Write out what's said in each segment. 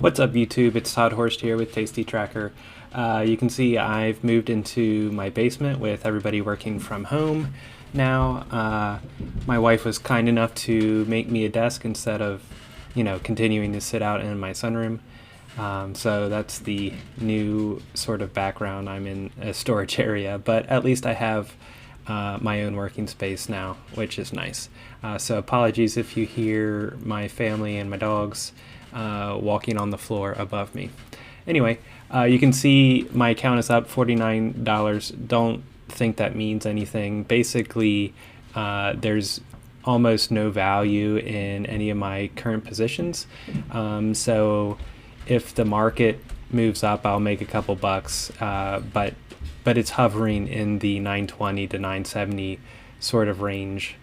What's up YouTube? It's Todd Horst here with Tasty Tracker. You can see I've moved into my basement with everybody working from home now. My wife was kind enough to make me a desk instead of, continuing to sit out in my sunroom. So that's the new sort of background. I'm in a storage area, but at least I have my own working space now, which is nice. So apologies if you hear my family and my dogs walking on the floor above me. Anyway, you can see my account is up $49. Don't think that means anything. Basically, there's almost no value in any of my current positions. So if the market moves up, I'll make a couple bucks, but it's hovering in the 920 to 970 sort of range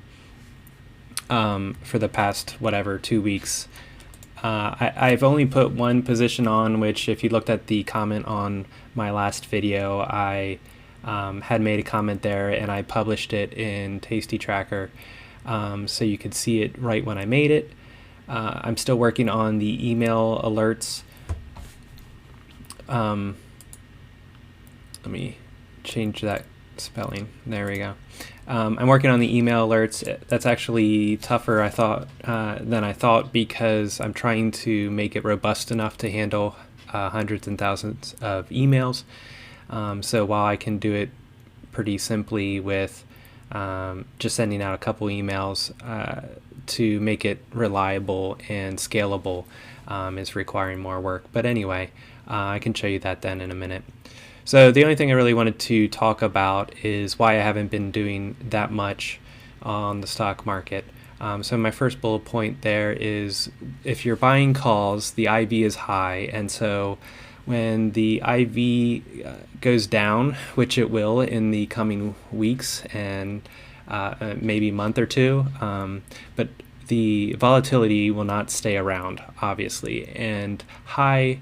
for the past, 2 weeks. I've only put one position on, which if you looked at the comment on my last video, I had made a comment there and I published it in Tasty Tracker, so you could see it right when I made it. I'm still working on the email alerts. Let me change that spelling. There we go. I'm working on the email alerts. That's actually tougher than I thought, because I'm trying to make it robust enough to handle hundreds and thousands of emails. So while I can do it pretty simply with just sending out a couple emails, to make it reliable and scalable is requiring more work. But anyway, I can show you that then in a minute. So the only thing I really wanted to talk about is why I haven't been doing that much on the stock market. So my first bullet point there is, if you're buying calls, the IV is high, and so when the IV goes down, which it will in the coming weeks and maybe month or two, but the volatility will not stay around, obviously, and high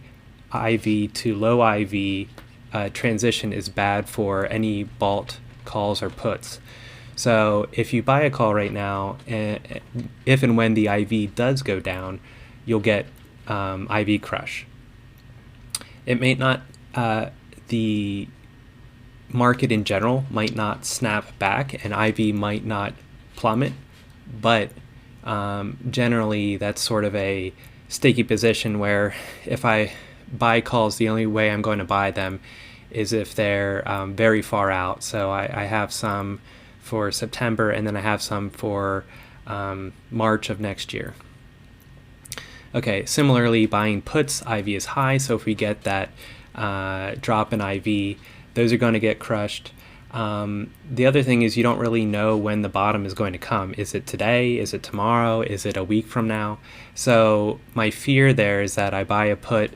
IV to low IV transition is bad for any bought calls or puts. So if you buy a call right now, if and when the IV does go down, you'll get IV crush. It may not, the market in general might not snap back and IV might not plummet, but generally that's sort of a sticky position where if I buy calls, the only way I'm going to buy them is if they're very far out. So I have some for September, and then I have some for March of next year. Okay, similarly, buying puts, IV is high, so if we get that drop in IV, those are going to get crushed. The other thing is, you don't really know when the bottom is going to come. Is it today? Is it tomorrow? Is it a week from now? So my fear there is that I buy a put,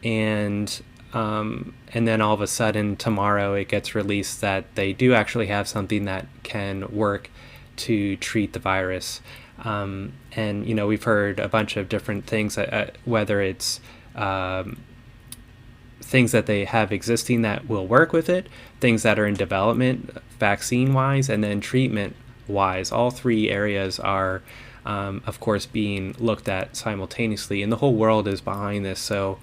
and then all of a sudden tomorrow it gets released that they do actually have something that can work to treat the virus. And we've heard a bunch of different things, whether it's things that they have existing that will work with it, things that are in development vaccine wise, and then treatment wise. All three areas are of course being looked at simultaneously, and the whole world is behind this. So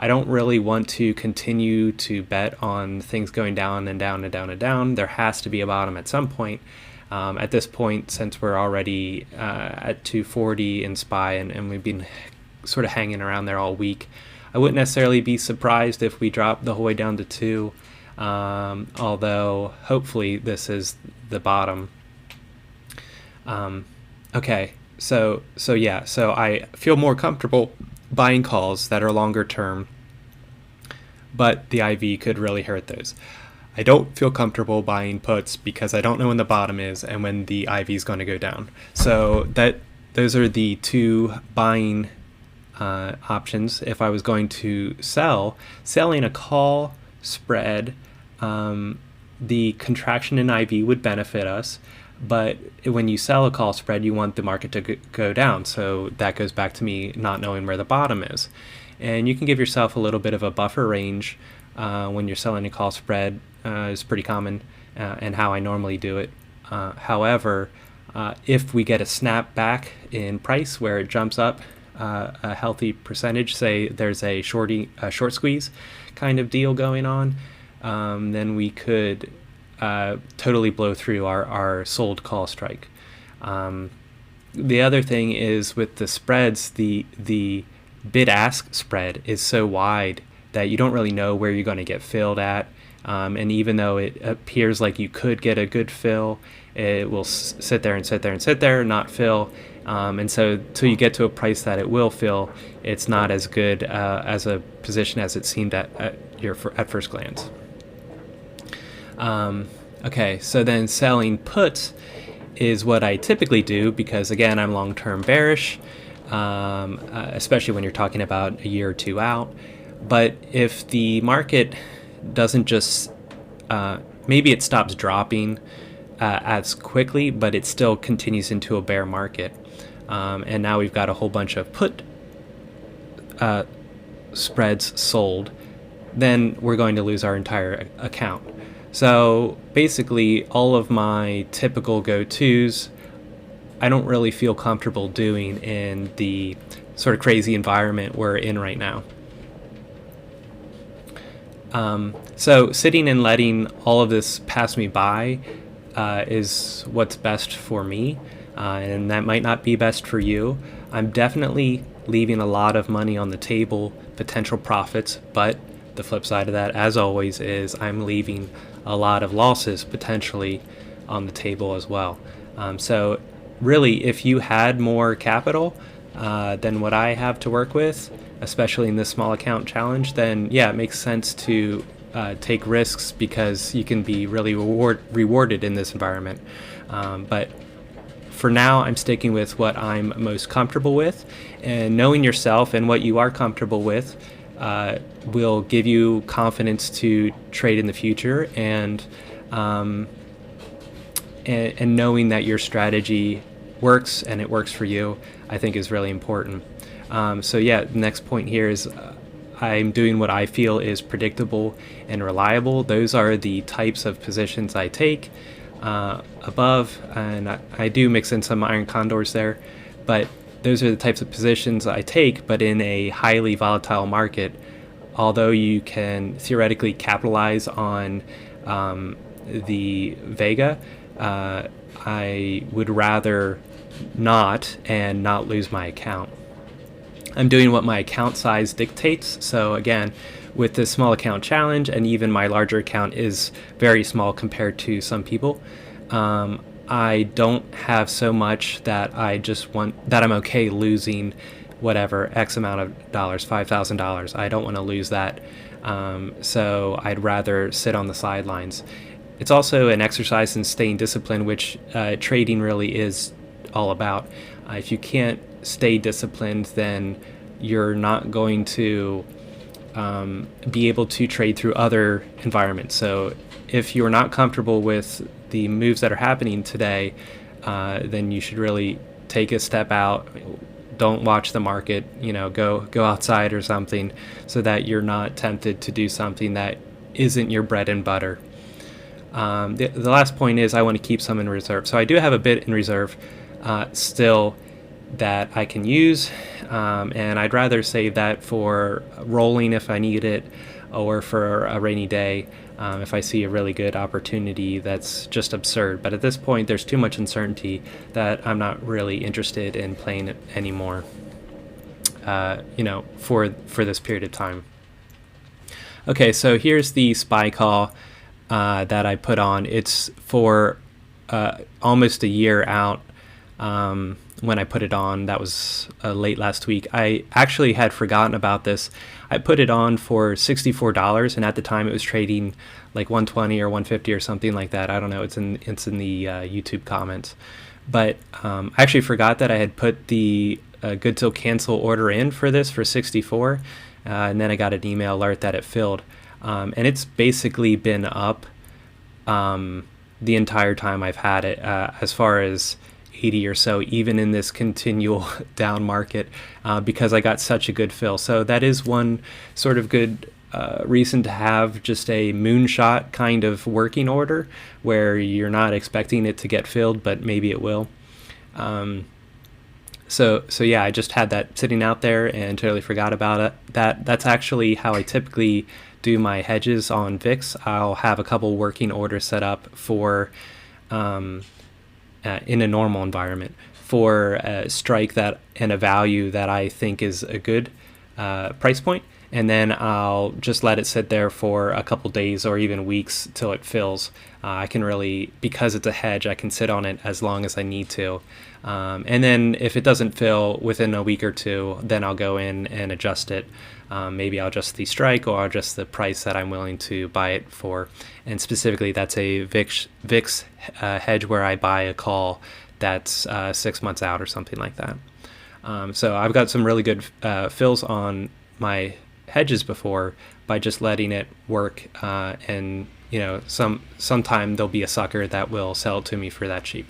I don't really want to continue to bet on things going down and down and down and down. There has to be a bottom at some point. At this point, since we're already at 240 in SPY, and we've been sort of hanging around there all week, I wouldn't necessarily be surprised if we drop the whole way down to 2, although hopefully this is the bottom. Okay, so I feel more comfortable buying calls that are longer term, but the IV could really hurt those. I don't feel comfortable buying puts because I don't know when the bottom is and when the IV is going to go down. So those are the two buying options. If I was going to selling a call spread, the contraction in IV would benefit us. But when you sell a call spread, you want the market to go down. So that goes back to me not knowing where the bottom is. And you can give yourself a little bit of a buffer range when you're selling a call spread. Is pretty common, and how I normally do it. However, if we get a snap back in price where it jumps up a healthy percentage, say there's a short squeeze kind of deal going on, then we could totally blow through our sold call strike. The other thing is with the spreads, the bid-ask spread is so wide that you don't really know where you're going to get filled at. And even though it appears like you could get a good fill, it will sit there and sit there and sit there, not fill. And so till you get to a price that it will fill, it's not as good as a position as it seemed at first glance. Okay, so then selling puts is what I typically do because, again, I'm long-term bearish, especially when you're talking about a year or two out. But if the market doesn't just, maybe it stops dropping as quickly, but it still continues into a bear market. And now we've got a whole bunch of put spreads sold, then we're going to lose our entire account. So basically all of my typical go-tos, I don't really feel comfortable doing in the sort of crazy environment we're in right now. So sitting and letting all of this pass me by is what's best for me, and that might not be best for you. I'm definitely leaving a lot of money on the table, potential profits, but the flip side of that, as always, is I'm leaving a lot of losses potentially on the table as well. So really, if you had more capital than what I have to work with, especially in this small account challenge, then yeah, it makes sense to take risks because you can be really rewarded in this environment. But for now, I'm sticking with what I'm most comfortable with, and knowing yourself and what you are comfortable with will give you confidence to trade in the future, and knowing that your strategy works and it works for you, I think is really important. So yeah, the next point here is I'm doing what I feel is predictable and reliable. Those are the types of positions I take above, and I do mix in some iron condors there, but those are the types of positions I take. But in a highly volatile market, although you can theoretically capitalize on the Vega, I would rather not and not lose my account. I'm doing what my account size dictates. So again, with this small account challenge, and even my larger account is very small compared to some people, I don't have so much that I'm okay losing whatever X amount of dollars, $5,000. I don't want to lose that. So I'd rather sit on the sidelines. It's also an exercise in staying disciplined, which trading really is all about. If you can't stay disciplined, then you're not going to be able to trade through other environments. So if you're not comfortable with the moves that are happening today, then you should really take a step out. Don't watch the market, go outside or something, so that you're not tempted to do something that isn't your bread and butter. The last point is I want to keep some in reserve. So I do have a bit in reserve still that I can use, and I'd rather save that for rolling if I need it, or for a rainy day if I see a really good opportunity that's just absurd. But at this point, there's too much uncertainty that I'm not really interested in playing it anymore, for this period of time. Okay, so here's the SPY call that I put on. It's for almost a year out. When I put it on, that was late last week. I actually had forgotten about this. I put it on for $64, and at the time it was trading like 120 or 150 or something like that. I don't know. It's in the YouTube comments. But I actually forgot that I had put the good till cancel order in for this for 64, and then I got an email alert that it filled. And it's basically been up the entire time I've had it, as far as 80 or so, even in this continual down market, because I got such a good fill. So that is one sort of good reason to have just a moonshot kind of working order where you're not expecting it to get filled, but maybe it will. So yeah, I just had that sitting out there and totally forgot about it. That's actually how I typically do my hedges on VIX. I'll have a couple working orders set up for in a normal environment for a strike that and a value that I think is a good price point, and then I'll just let it sit there for a couple days or even weeks till it fills. I can really, because it's a hedge, I can sit on it as long as I need to. And then if it doesn't fill within a week or two, then I'll go in and adjust it. Maybe I'll adjust the strike or I'll adjust the price that I'm willing to buy it for. And specifically, that's a VIX hedge where I buy a call that's 6 months out or something like that. So I've got some really good fills on my hedges before by just letting it work, and sometime there'll be a sucker that will sell it to me for that cheap.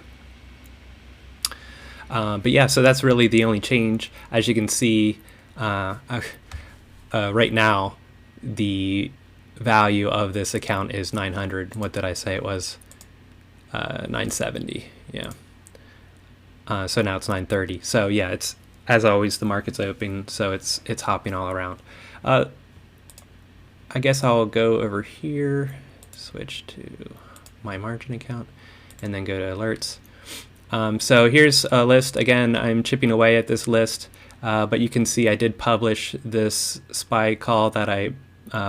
But yeah, so that's really the only change. As you can see, right now the value of this account is 900. What did I say it was? 970. Yeah. So now it's 930. So yeah, it's, as always, the market's open, so it's hopping all around. I guess I'll go over here, switch to my margin account, and then go to alerts. So here's a list. Again, I'm chipping away at this list, but you can see I did publish this SPY call that I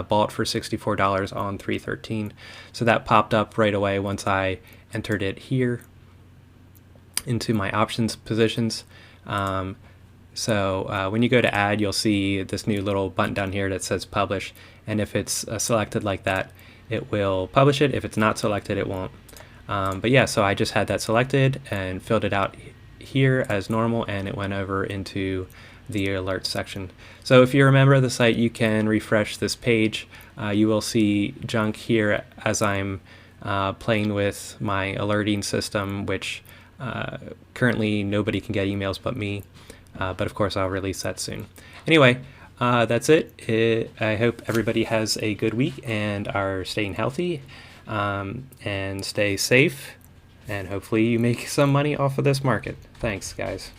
bought for $64 on 3/13. So that popped up right away once I entered it here into my options positions. So when you go to add, you'll see this new little button down here that says publish, and if it's selected like that, it will publish it. If it's not selected, it won't. But yeah, so I just had that selected and filled it out here as normal, and it went over into the alert section. So if you're a member of the site, you can refresh this page. You will see junk here as I'm playing with my alerting system, which currently nobody can get emails but me. But of course, I'll release that soon. Anyway, that's it. I hope everybody has a good week and are staying healthy, and stay safe. And hopefully you make some money off of this market. Thanks, guys.